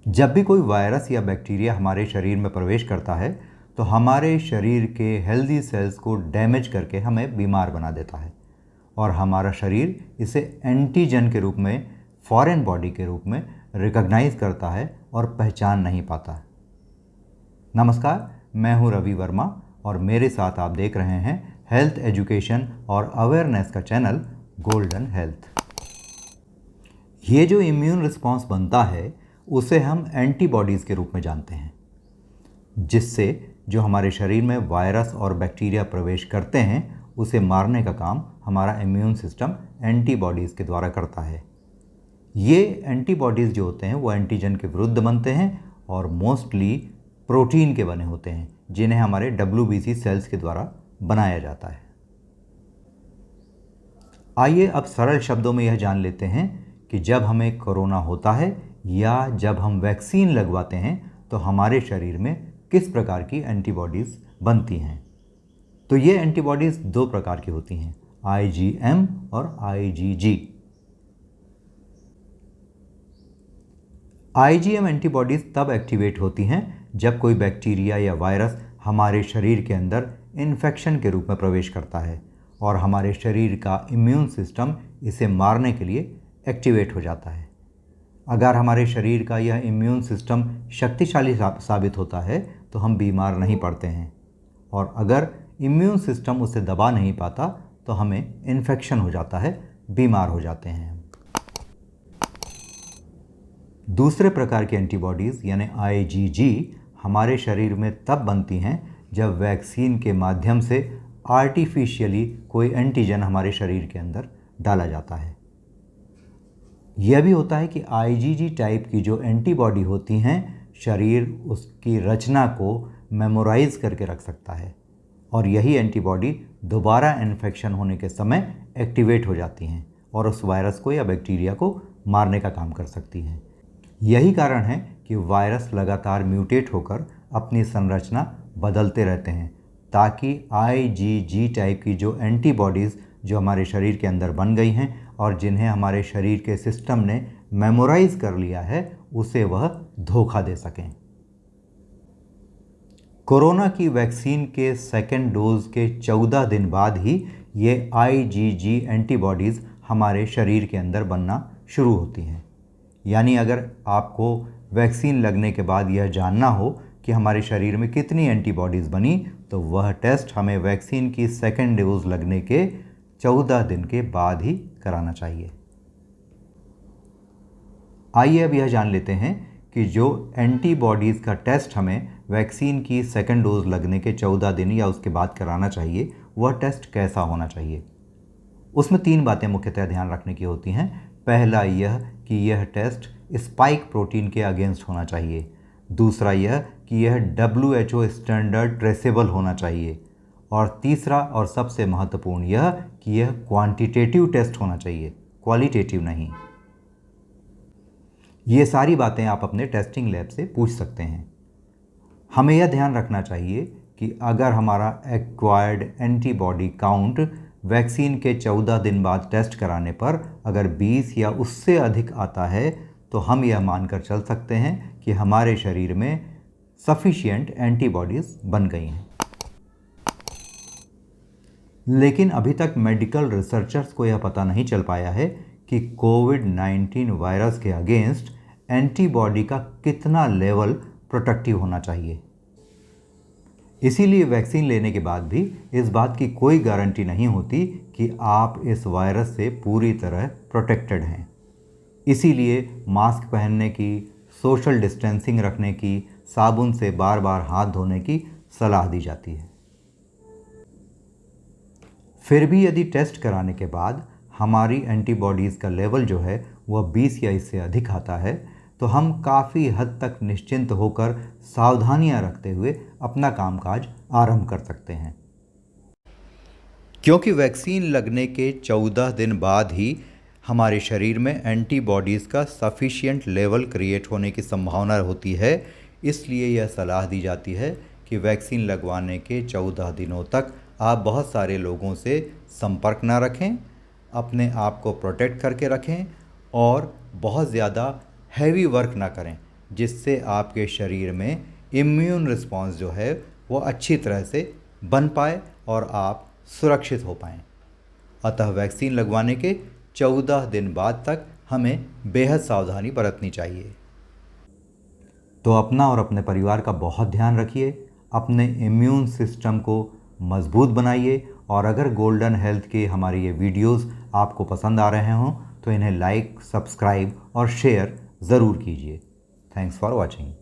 जब भी कोई वायरस या बैक्टीरिया हमारे शरीर में प्रवेश करता है तो हमारे शरीर के हेल्दी सेल्स को डैमेज करके हमें बीमार बना देता है और हमारा शरीर इसे एंटीजन के रूप में, फॉरेन बॉडी के रूप में रिकॉग्नाइज करता है और पहचान नहीं पाता। नमस्कार, मैं हूं रवि वर्मा और मेरे साथ आप देख रहे हैं हेल्थ एजुकेशन और अवेयरनेस का चैनल गोल्डन हेल्थ। ये जो इम्यून रिस्पॉन्स बनता है उसे हम एंटीबॉडीज़ के रूप में जानते हैं, जिससे जो हमारे शरीर में वायरस और बैक्टीरिया प्रवेश करते हैं उसे मारने का काम हमारा इम्यून सिस्टम एंटीबॉडीज़ के द्वारा करता है। ये एंटीबॉडीज़ जो होते हैं वो एंटीजन के विरुद्ध बनते हैं और मोस्टली प्रोटीन के बने होते हैं, जिन्हें हमारे WBC सेल्स के द्वारा बनाया जाता है। आइए अब सरल शब्दों में यह जान लेते हैं कि जब हमें कोरोना होता है या जब हम वैक्सीन लगवाते हैं तो हमारे शरीर में किस प्रकार की एंटीबॉडीज़ बनती हैं। तो ये एंटीबॉडीज़ दो प्रकार की होती हैं, IgM और IgG। IgM एंटीबॉडीज़ तब एक्टिवेट होती हैं जब कोई बैक्टीरिया या वायरस हमारे शरीर के अंदर इन्फेक्शन के रूप में प्रवेश करता है और हमारे शरीर का इम्यून सिस्टम इसे मारने के लिए एक्टिवेट हो जाता है। अगर हमारे शरीर का यह इम्यून सिस्टम शक्तिशाली साबित होता है तो हम बीमार नहीं पड़ते हैं, और अगर इम्यून सिस्टम उसे दबा नहीं पाता तो हमें इन्फेक्शन हो जाता है, बीमार हो जाते हैं। दूसरे प्रकार की एंटीबॉडीज़ यानी IgG हमारे शरीर में तब बनती हैं जब वैक्सीन के माध्यम से आर्टिफिशियली कोई एंटीजन हमारे शरीर के अंदर डाला जाता है। यह भी होता है कि IgG टाइप की जो एंटीबॉडी होती हैं, शरीर उसकी रचना को मेमोराइज करके रख सकता है और यही एंटीबॉडी दोबारा इन्फेक्शन होने के समय एक्टिवेट हो जाती हैं और उस वायरस को या बैक्टीरिया को मारने का काम कर सकती हैं। यही कारण है कि वायरस लगातार म्यूटेट होकर अपनी संरचना बदलते रहते हैं, ताकि IgG टाइप की जो एंटीबॉडीज़ जो हमारे शरीर के अंदर बन गई हैं और जिन्हें हमारे शरीर के सिस्टम ने मेमोराइज कर लिया है, उसे वह धोखा दे सकें। कोरोना की वैक्सीन के सेकेंड डोज के 14 दिन बाद ही ये IgG एंटीबॉडीज़ हमारे शरीर के अंदर बनना शुरू होती हैं। यानी अगर आपको वैक्सीन लगने के बाद यह जानना हो कि हमारे शरीर में कितनी एंटीबॉडीज़ बनी, तो वह टेस्ट हमें वैक्सीन की सेकेंड डोज लगने के 14 दिन के बाद ही कराना चाहिए। आइए अब यह जान लेते हैं कि जो एंटीबॉडीज़ का टेस्ट हमें वैक्सीन की सेकेंड डोज लगने के 14 दिन या उसके बाद कराना चाहिए, वह टेस्ट कैसा होना चाहिए। उसमें 3 बातें मुख्यतः ध्यान रखने की होती हैं। पहला यह कि यह टेस्ट स्पाइक प्रोटीन के अगेंस्ट होना चाहिए। दूसरा यह कि यह WHO स्टैंडर्ड ट्रेसेबल होना चाहिए। और तीसरा और सबसे महत्वपूर्ण यह कि यह क्वांटिटेटिव टेस्ट होना चाहिए, क्वालिटेटिव नहीं। ये सारी बातें आप अपने टेस्टिंग लैब से पूछ सकते हैं। हमें यह ध्यान रखना चाहिए कि अगर हमारा एक्वायर्ड एंटीबॉडी काउंट वैक्सीन के 14 दिन बाद टेस्ट कराने पर अगर 20 या उससे अधिक आता है तो हम यह मानकर चल सकते हैं कि हमारे शरीर में सफिशिएंट एंटीबॉडीज़ बन गई हैं। लेकिन अभी तक मेडिकल रिसर्चर्स को यह पता नहीं चल पाया है कि कोविड-19 वायरस के अगेंस्ट एंटीबॉडी का कितना लेवल प्रोटेक्टिव होना चाहिए। इसीलिए वैक्सीन लेने के बाद भी इस बात की कोई गारंटी नहीं होती कि आप इस वायरस से पूरी तरह प्रोटेक्टेड हैं। इसीलिए मास्क पहनने की, सोशल डिस्टेंसिंग रखने की, साबुन से बार बार हाथ धोने की सलाह दी जाती है। फिर भी यदि टेस्ट कराने के बाद हमारी एंटीबॉडीज़ का लेवल जो है वह 20 या इससे अधिक आता है, तो हम काफ़ी हद तक निश्चिंत होकर सावधानियां रखते हुए अपना कामकाज आरंभ कर सकते हैं। क्योंकि वैक्सीन लगने के 14 दिन बाद ही हमारे शरीर में एंटीबॉडीज़ का सफिशिएंट लेवल क्रिएट होने की संभावना होती है, इसलिए यह सलाह दी जाती है कि वैक्सीन लगवाने के 14 दिनों तक आप बहुत सारे लोगों से संपर्क ना रखें, अपने आप को प्रोटेक्ट करके रखें और बहुत ज़्यादा हैवी वर्क ना करें। जिससे आपके शरीर में इम्यून रिस्पॉन्स जो है वो अच्छी तरह से बन पाए और आप सुरक्षित हो पाएँ। अतः वैक्सीन लगवाने के 14 दिन बाद तक हमें बेहद सावधानी बरतनी चाहिए। तो अपना और अपने परिवार का बहुत ध्यान रखिए, अपने इम्यून सिस्टम को मजबूत बनाइए और अगर गोल्डन हेल्थ के हमारे ये वीडियोस आपको पसंद आ रहे हों तो इन्हें लाइक, सब्सक्राइब और शेयर ज़रूर कीजिए। Thanks for watching.